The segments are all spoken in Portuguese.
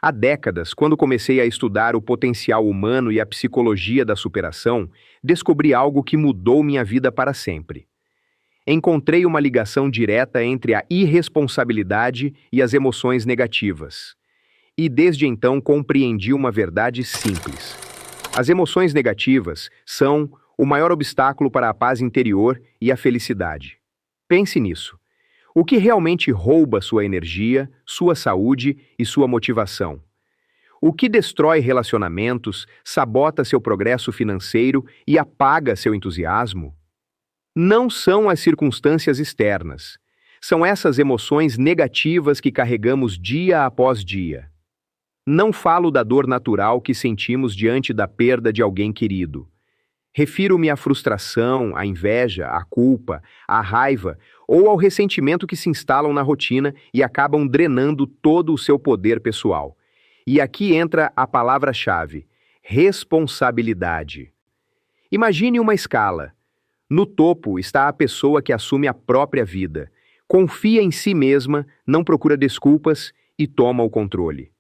Há décadas, quando comecei a estudar o potencial humano e a psicologia da superação, descobri algo que mudou minha vida para sempre. Encontrei uma ligação direta entre a irresponsabilidade e as emoções negativas. E desde então compreendi uma verdade simples. As emoções negativas são o maior obstáculo para a paz interior e a felicidade. Pense nisso. O que realmente rouba sua energia, sua saúde e sua motivação? O que destrói relacionamentos, sabota seu progresso financeiro e apaga seu entusiasmo? Não são as circunstâncias externas. São essas emoções negativas que carregamos dia após dia. Não falo da dor natural que sentimos diante da perda de alguém querido. Refiro-me à frustração, à inveja, à culpa, à raiva ou ao ressentimento que se instalam na rotina e acabam drenando todo o seu poder pessoal. E aqui entra a palavra-chave: responsabilidade. Imagine uma escala. No topo está a pessoa que assume a própria vida, confia em si mesma, não procura desculpas e toma o controle.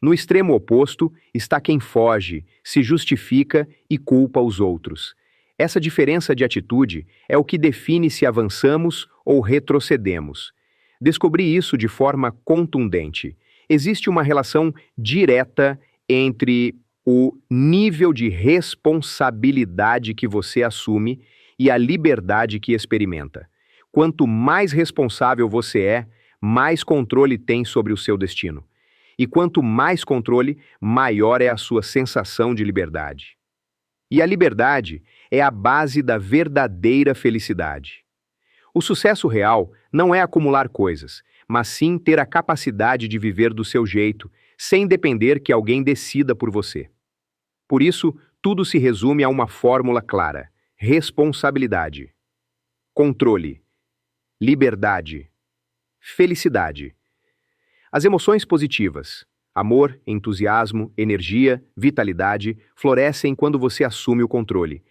No extremo oposto está quem foge, se justifica e culpa os outros. Essa diferença de atitude é o que define se avançamos ou retrocedemos. Descobri isso de forma contundente. Existe uma relação direta entre o nível de responsabilidade que você assume e a liberdade que experimenta. Quanto mais responsável você é, mais controle tem sobre o seu destino. E quanto mais controle, maior é a sua sensação de liberdade. E a liberdade é a base da verdadeira felicidade. O sucesso real não é acumular coisas, mas sim ter a capacidade de viver do seu jeito, sem depender que alguém decida por você. Por isso, tudo se resume a uma fórmula clara: responsabilidade, controle, liberdade, felicidade. As emoções positivas, amor, entusiasmo, energia, vitalidade, florescem quando você assume o controle.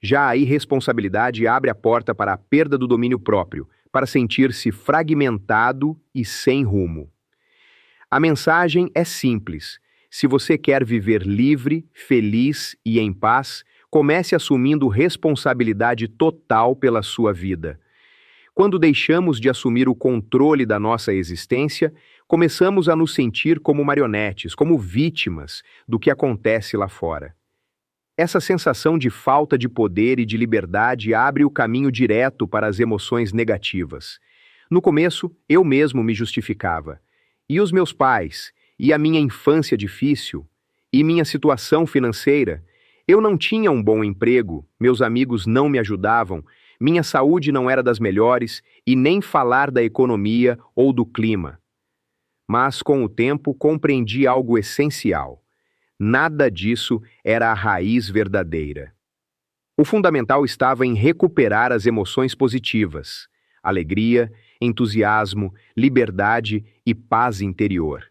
Já a irresponsabilidade abre a porta para a perda do domínio próprio, para sentir-se fragmentado e sem rumo. A mensagem é simples. Se você quer viver livre, feliz e em paz, comece assumindo responsabilidade total pela sua vida. Quando deixamos de assumir o controle da nossa existência, começamos a nos sentir como marionetes, como vítimas do que acontece lá fora. Essa sensação de falta de poder e de liberdade abre o caminho direto para as emoções negativas. No começo, eu mesmo me justificava. E os meus pais? E a minha infância difícil? E minha situação financeira? Eu não tinha um bom emprego, meus amigos não me ajudavam, minha saúde não era das melhores e nem falar da economia ou do clima. Mas, com o tempo, compreendi algo essencial. Nada disso era a raiz verdadeira. O fundamental estava em recuperar as emoções positivas: alegria, entusiasmo, liberdade e paz interior.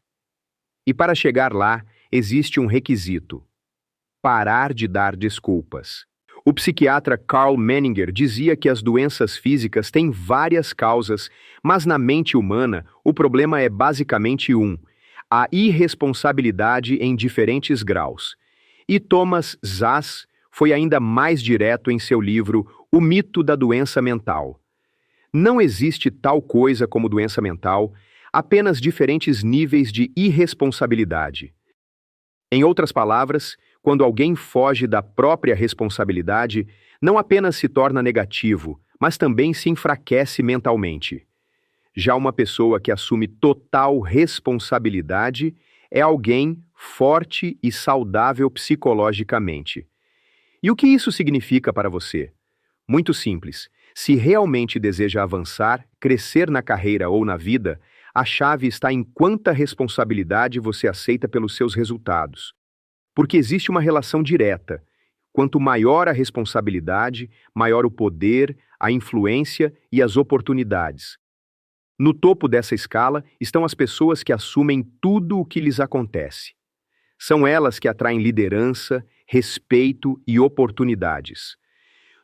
E para chegar lá, existe um requisito: parar de dar desculpas. O psiquiatra Carl Menninger dizia que as doenças físicas têm várias causas, mas na mente humana o problema é basicamente a irresponsabilidade em diferentes graus. E Thomas Szasz foi ainda mais direto em seu livro O Mito da Doença Mental. Não existe tal coisa como doença mental, apenas diferentes níveis de irresponsabilidade. Em outras palavras, quando alguém foge da própria responsabilidade, não apenas se torna negativo, mas também se enfraquece mentalmente. Já uma pessoa que assume total responsabilidade é alguém forte e saudável psicologicamente. E o que isso significa para você? Muito simples. Se realmente deseja avançar, crescer na carreira ou na vida, a chave está em quanta responsabilidade você aceita pelos seus resultados. Porque existe uma relação direta. Quanto maior a responsabilidade, maior o poder, a influência e as oportunidades. No topo dessa escala estão as pessoas que assumem tudo o que lhes acontece. São elas que atraem liderança, respeito e oportunidades.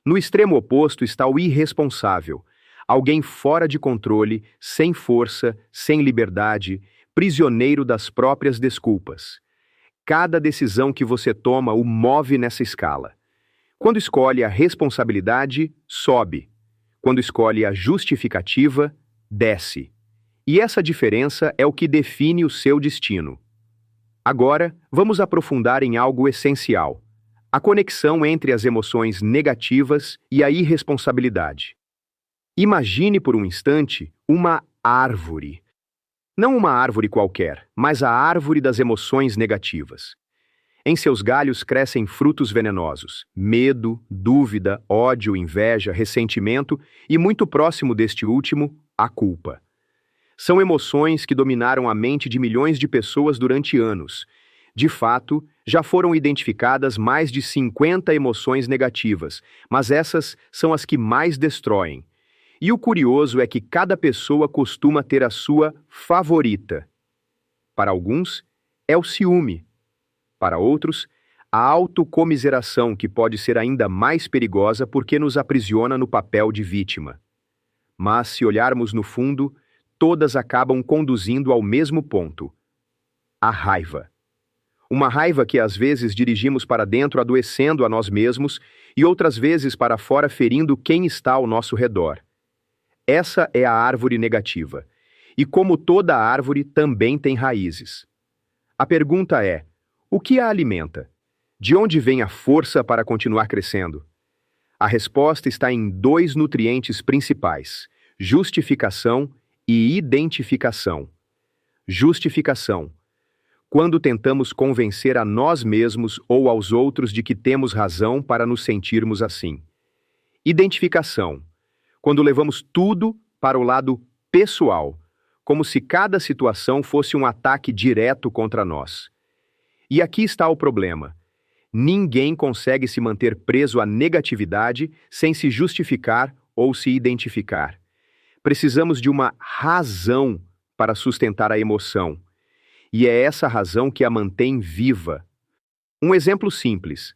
No extremo oposto está o irresponsável, alguém fora de controle, sem força, sem liberdade, prisioneiro das próprias desculpas. Cada decisão que você toma o move nessa escala. Quando escolhe a responsabilidade, sobe. Quando escolhe a justificativa, desce. E essa diferença é o que define o seu destino. Agora, vamos aprofundar em algo essencial: a conexão entre as emoções negativas e a irresponsabilidade. Imagine por um instante uma árvore. Não uma árvore qualquer, mas a árvore das emoções negativas. Em seus galhos crescem frutos venenosos: medo, dúvida, ódio, inveja, ressentimento e, muito próximo deste último, a culpa. São emoções que dominaram a mente de milhões de pessoas durante anos. De fato, já foram identificadas mais de 50 emoções negativas, mas essas são as que mais destroem. E o curioso é que cada pessoa costuma ter a sua favorita. Para alguns, é o ciúme. Para outros, a autocomiseração, que pode ser ainda mais perigosa porque nos aprisiona no papel de vítima. Mas, se olharmos no fundo, todas acabam conduzindo ao mesmo ponto: a raiva. Uma raiva que às vezes dirigimos para dentro adoecendo a nós mesmos e outras vezes para fora ferindo quem está ao nosso redor. Essa é a árvore negativa. E como toda árvore, também tem raízes. A pergunta é: o que a alimenta? De onde vem a força para continuar crescendo? A resposta está em dois nutrientes principais: justificação e identificação. Justificação: quando tentamos convencer a nós mesmos ou aos outros de que temos razão para nos sentirmos assim. Identificação: quando levamos tudo para o lado pessoal, como se cada situação fosse um ataque direto contra nós. E aqui está o problema: ninguém consegue se manter preso à negatividade sem se justificar ou se identificar. Precisamos de uma razão para sustentar a emoção. E é essa razão que a mantém viva. Um exemplo simples: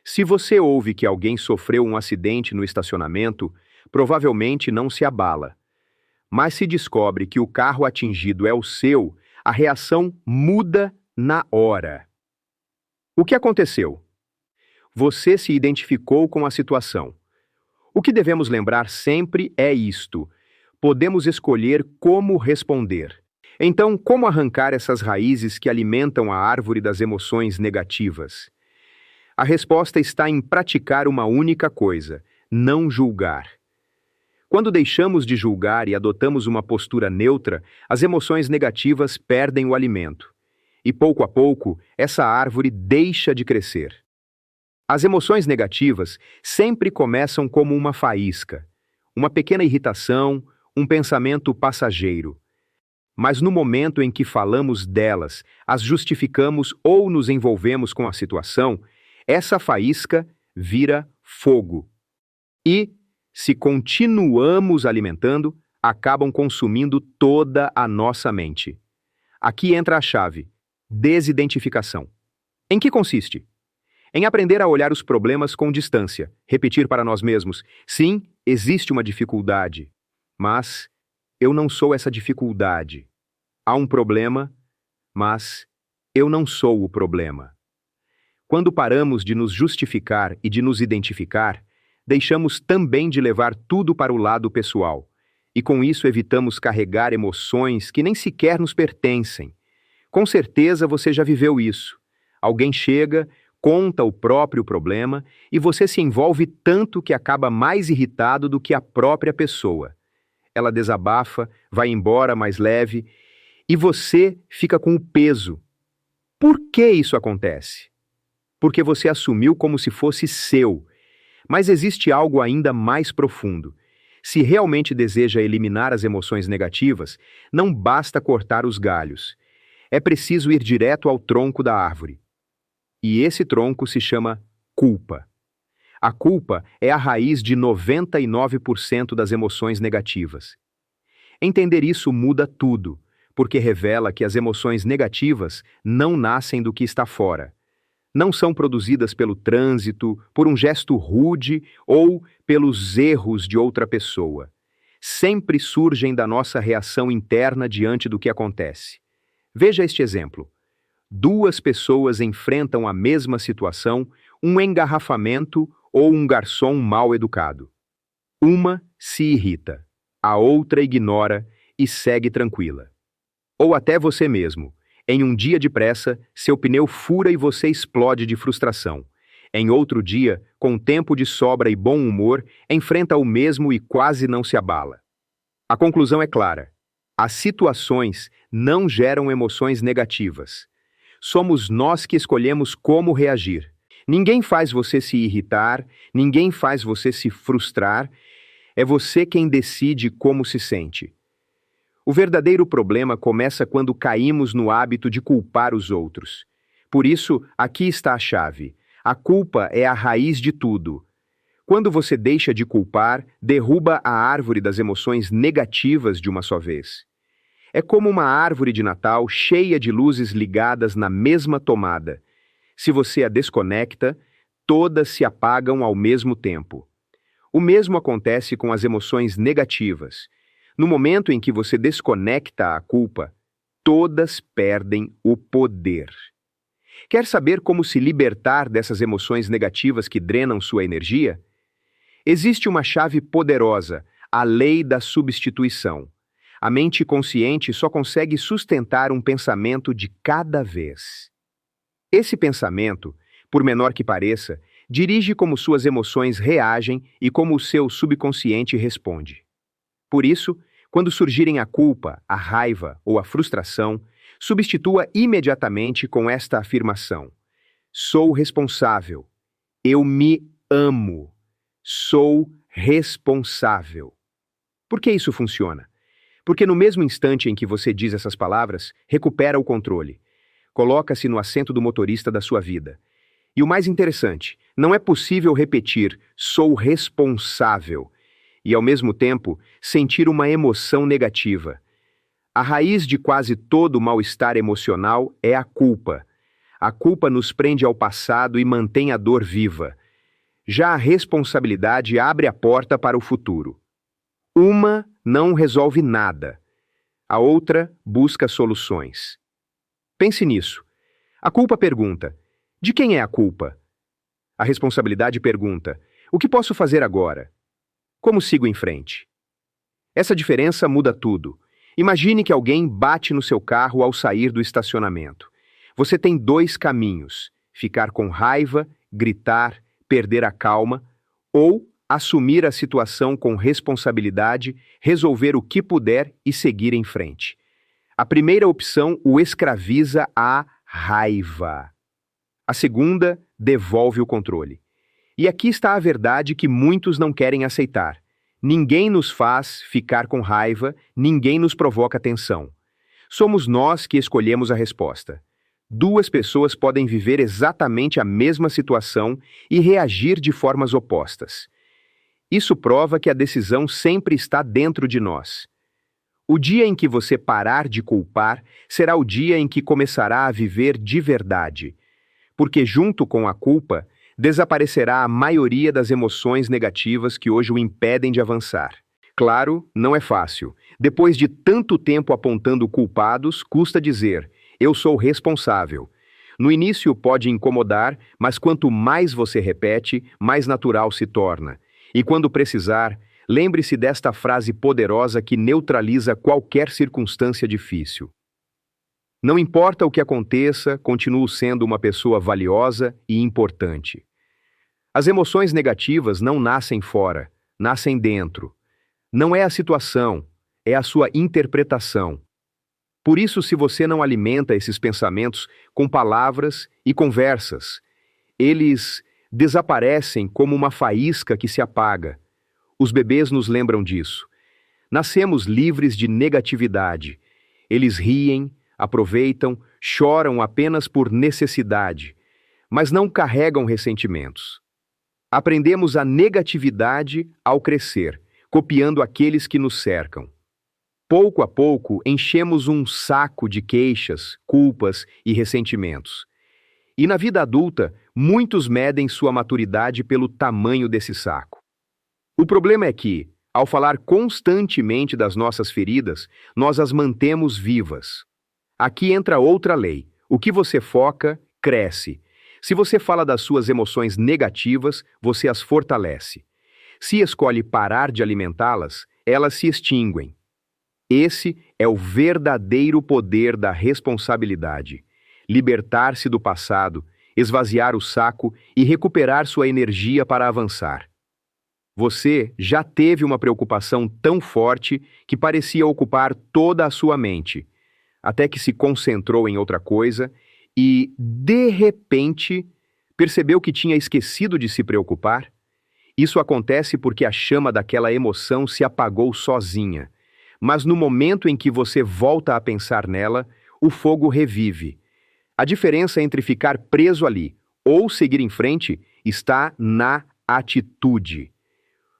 se você ouve que alguém sofreu um acidente no estacionamento, provavelmente não se abala. Mas se descobre que o carro atingido é o seu, a reação muda na hora. O que aconteceu? Você se identificou com a situação. O que devemos lembrar sempre é isto: podemos escolher como responder. Então, como arrancar essas raízes que alimentam a árvore das emoções negativas? A resposta está em praticar uma única coisa: não julgar. Quando deixamos de julgar e adotamos uma postura neutra, as emoções negativas perdem o alimento. E pouco a pouco, essa árvore deixa de crescer. As emoções negativas sempre começam como uma faísca, uma pequena irritação, um pensamento passageiro. Mas no momento em que falamos delas, as justificamos ou nos envolvemos com a situação, essa faísca vira fogo. E, se continuamos alimentando, acabam consumindo toda a nossa mente. Aqui entra a chave: desidentificação. Em que consiste? Em aprender a olhar os problemas com distância, repetir para nós mesmos: sim, existe uma dificuldade, mas eu não sou essa dificuldade. Há um problema, mas eu não sou o problema. Quando paramos de nos justificar e de nos identificar, deixamos também de levar tudo para o lado pessoal, e com isso evitamos carregar emoções que nem sequer nos pertencem. Com certeza você já viveu isso. Alguém chega, conta o próprio problema e você se envolve tanto que acaba mais irritado do que a própria pessoa. Ela desabafa, vai embora mais leve e você fica com o peso. Por que isso acontece? Porque você assumiu como se fosse seu. Mas existe algo ainda mais profundo. Se realmente deseja eliminar as emoções negativas, não basta cortar os galhos. É preciso ir direto ao tronco da árvore. E esse tronco se chama culpa. A culpa é a raiz de 99% das emoções negativas. Entender isso muda tudo, porque revela que as emoções negativas não nascem do que está fora. Não são produzidas pelo trânsito, por um gesto rude ou pelos erros de outra pessoa. Sempre surgem da nossa reação interna diante do que acontece. Veja este exemplo. Duas pessoas enfrentam a mesma situação, um engarrafamento ou um garçom mal educado. Uma se irrita, a outra ignora e segue tranquila. Ou até você mesmo. Em um dia de pressa, seu pneu fura e você explode de frustração. Em outro dia, com tempo de sobra e bom humor, enfrenta o mesmo e quase não se abala. A conclusão é clara. As situações não geram emoções negativas. Somos nós que escolhemos como reagir. Ninguém faz você se irritar, ninguém faz você se frustrar. É você quem decide como se sente. O verdadeiro problema começa quando caímos no hábito de culpar os outros. Por isso, aqui está a chave. A culpa é a raiz de tudo. Quando você deixa de culpar, derruba a árvore das emoções negativas de uma só vez. É como uma árvore de Natal cheia de luzes ligadas na mesma tomada. Se você a desconecta, todas se apagam ao mesmo tempo. O mesmo acontece com as emoções negativas. No momento em que você desconecta a culpa, todas perdem o poder. Quer saber como se libertar dessas emoções negativas que drenam sua energia? Existe uma chave poderosa, a lei da substituição. A mente consciente só consegue sustentar um pensamento de cada vez. Esse pensamento, por menor que pareça, dirige como suas emoções reagem e como o seu subconsciente responde. Por isso, quando surgirem a culpa, a raiva ou a frustração, substitua imediatamente com esta afirmação: sou responsável. Eu me amo. Sou responsável. Por que isso funciona? Porque no mesmo instante em que você diz essas palavras, recupera o controle. Coloca-se no assento do motorista da sua vida. E o mais interessante, não é possível repetir sou responsável e, ao mesmo tempo, sentir uma emoção negativa. A raiz de quase todo mal-estar emocional é a culpa. A culpa nos prende ao passado e mantém a dor viva. Já a responsabilidade abre a porta para o futuro. Uma não resolve nada. A outra busca soluções. Pense nisso. A culpa pergunta: de quem é a culpa? A responsabilidade pergunta: o que posso fazer agora? Como sigo em frente? Essa diferença muda tudo. Imagine que alguém bate no seu carro ao sair do estacionamento. Você tem dois caminhos: ficar com raiva, gritar, perder a calma, ou assumir a situação com responsabilidade, resolver o que puder e seguir em frente. A primeira opção o escraviza à raiva. A segunda devolve o controle. E aqui está a verdade que muitos não querem aceitar. Ninguém nos faz ficar com raiva, ninguém nos provoca tensão. Somos nós que escolhemos a resposta. Duas pessoas podem viver exatamente a mesma situação e reagir de formas opostas. Isso prova que a decisão sempre está dentro de nós. O dia em que você parar de culpar será o dia em que começará a viver de verdade. Porque junto com a culpa, desaparecerá a maioria das emoções negativas que hoje o impedem de avançar. Claro, não é fácil. Depois de tanto tempo apontando culpados, custa dizer: eu sou responsável. No início pode incomodar, mas quanto mais você repete, mais natural se torna. E quando precisar, lembre-se desta frase poderosa que neutraliza qualquer circunstância difícil. Não importa o que aconteça, continuo sendo uma pessoa valiosa e importante. As emoções negativas não nascem fora, nascem dentro. Não é a situação, é a sua interpretação. Por isso, se você não alimenta esses pensamentos com palavras e conversas, eles desaparecem como uma faísca que se apaga. Os bebês nos lembram disso. Nascemos livres de negatividade. Eles riem, aproveitam, choram apenas por necessidade, mas não carregam ressentimentos. Aprendemos a negatividade ao crescer, copiando aqueles que nos cercam. Pouco a pouco, enchemos um saco de queixas, culpas e ressentimentos. E na vida adulta, muitos medem sua maturidade pelo tamanho desse saco. O problema é que, ao falar constantemente das nossas feridas, nós as mantemos vivas. Aqui entra outra lei. O que você foca, cresce. Se você fala das suas emoções negativas, você as fortalece. Se escolhe parar de alimentá-las, elas se extinguem. Esse é o verdadeiro poder da responsabilidade. Libertar-se do passado, esvaziar o saco e recuperar sua energia para avançar. Você já teve uma preocupação tão forte que parecia ocupar toda a sua mente, até que se concentrou em outra coisa e, de repente, percebeu que tinha esquecido de se preocupar? Isso acontece porque a chama daquela emoção se apagou sozinha. Mas no momento em que você volta a pensar nela, o fogo revive. A diferença entre ficar preso ali ou seguir em frente está na atitude.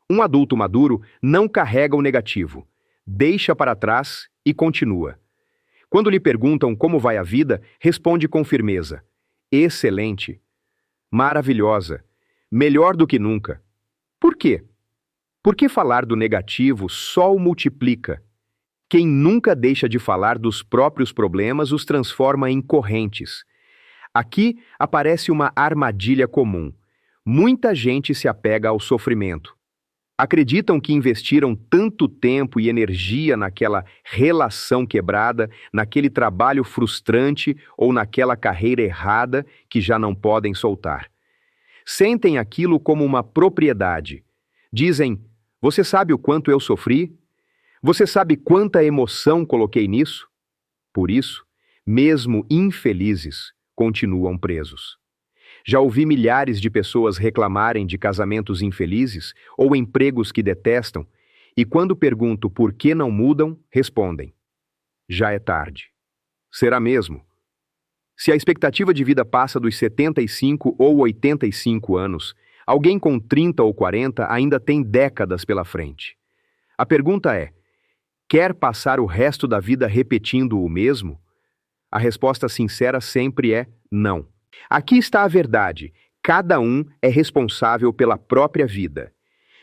Um adulto maduro não carrega o negativo, deixa para trás e continua. Quando lhe perguntam como vai a vida, responde com firmeza: excelente, maravilhosa, melhor do que nunca. Por quê? Porque falar do negativo só o multiplica. Quem nunca deixa de falar dos próprios problemas os transforma em correntes. Aqui aparece uma armadilha comum. Muita gente se apega ao sofrimento. Acreditam que investiram tanto tempo e energia naquela relação quebrada, naquele trabalho frustrante ou naquela carreira errada que já não podem soltar. Sentem aquilo como uma propriedade. Dizem: você sabe o quanto eu sofri? Você sabe quanta emoção coloquei nisso? Por isso, mesmo infelizes, continuam presos. Já ouvi milhares de pessoas reclamarem de casamentos infelizes ou empregos que detestam, e quando pergunto por que não mudam, respondem: já é tarde. Será mesmo? Se a expectativa de vida passa dos 75 ou 85 anos, alguém com 30 ou 40 ainda tem décadas pela frente. A pergunta é: quer passar o resto da vida repetindo o mesmo? A resposta sincera sempre é não. Aqui está a verdade: cada um é responsável pela própria vida.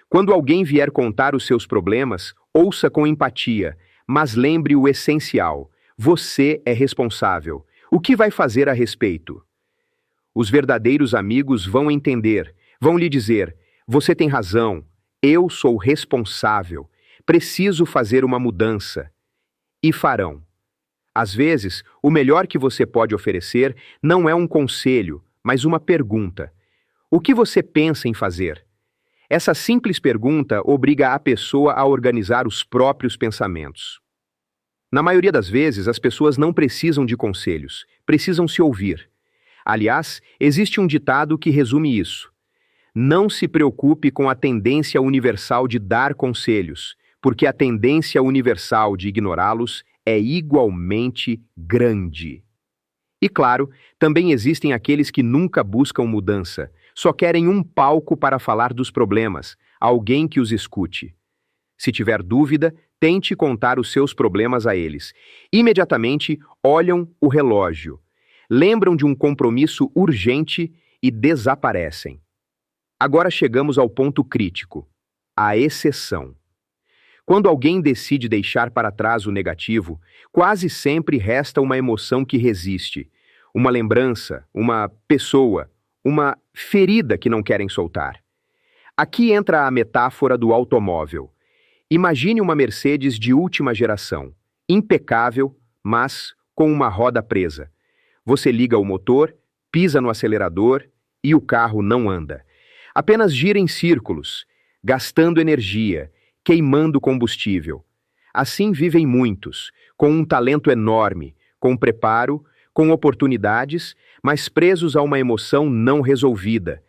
Quando alguém vier contar os seus problemas, ouça com empatia, mas lembre o essencial: você é responsável. O que vai fazer a respeito? Os verdadeiros amigos vão entender, vão lhe dizer: você tem razão, eu sou responsável, preciso fazer uma mudança. E farão. Às vezes, o melhor que você pode oferecer não é um conselho, mas uma pergunta. O que você pensa em fazer? Essa simples pergunta obriga a pessoa a organizar os próprios pensamentos. Na maioria das vezes, as pessoas não precisam de conselhos, precisam se ouvir. Aliás, existe um ditado que resume isso: não se preocupe com a tendência universal de dar conselhos, porque a tendência universal de ignorá-los é igualmente grande. E claro, também existem aqueles que nunca buscam mudança, só querem um palco para falar dos problemas, alguém que os escute. Se tiver dúvida, tente contar os seus problemas a eles. Imediatamente olham o relógio, lembram de um compromisso urgente e desaparecem. Agora chegamos ao ponto crítico: a exceção. Quando alguém decide deixar para trás o negativo, quase sempre resta uma emoção que resiste, uma lembrança, uma pessoa, uma ferida que não querem soltar. Aqui entra a metáfora do automóvel. Imagine uma Mercedes de última geração, impecável, mas com uma roda presa. Você liga o motor, pisa no acelerador e o carro não anda. Apenas gira em círculos, gastando energia, queimando combustível. Assim vivem muitos, com um talento enorme, com preparo, com oportunidades, mas presos a uma emoção não resolvida.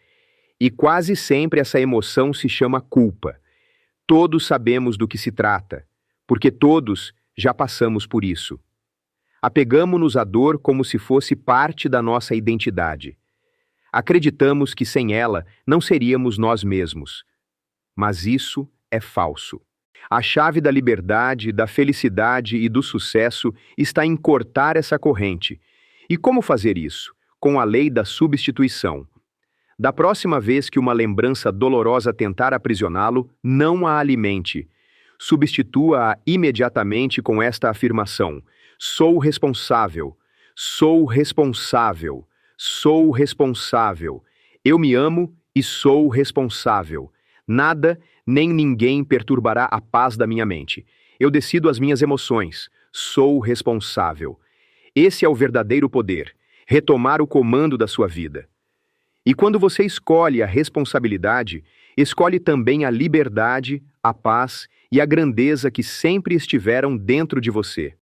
E quase sempre essa emoção se chama culpa. Todos sabemos do que se trata, porque todos já passamos por isso. Apegamo-nos à dor como se fosse parte da nossa identidade. Acreditamos que sem ela não seríamos nós mesmos. Mas isso é falso. A chave da liberdade, da felicidade e do sucesso está em cortar essa corrente. E como fazer isso? Com a lei da substituição. Da próxima vez que uma lembrança dolorosa tentar aprisioná-lo, não a alimente. Substitua-a imediatamente com esta afirmação: Sou responsável. Sou responsável. Sou responsável. Eu me amo e sou responsável. Nada nem ninguém perturbará a paz da minha mente. Eu decido as minhas emoções. Sou responsável. Esse é o verdadeiro poder, retomar o comando da sua vida. E quando você escolhe a responsabilidade, escolhe também a liberdade, a paz e a grandeza que sempre estiveram dentro de você.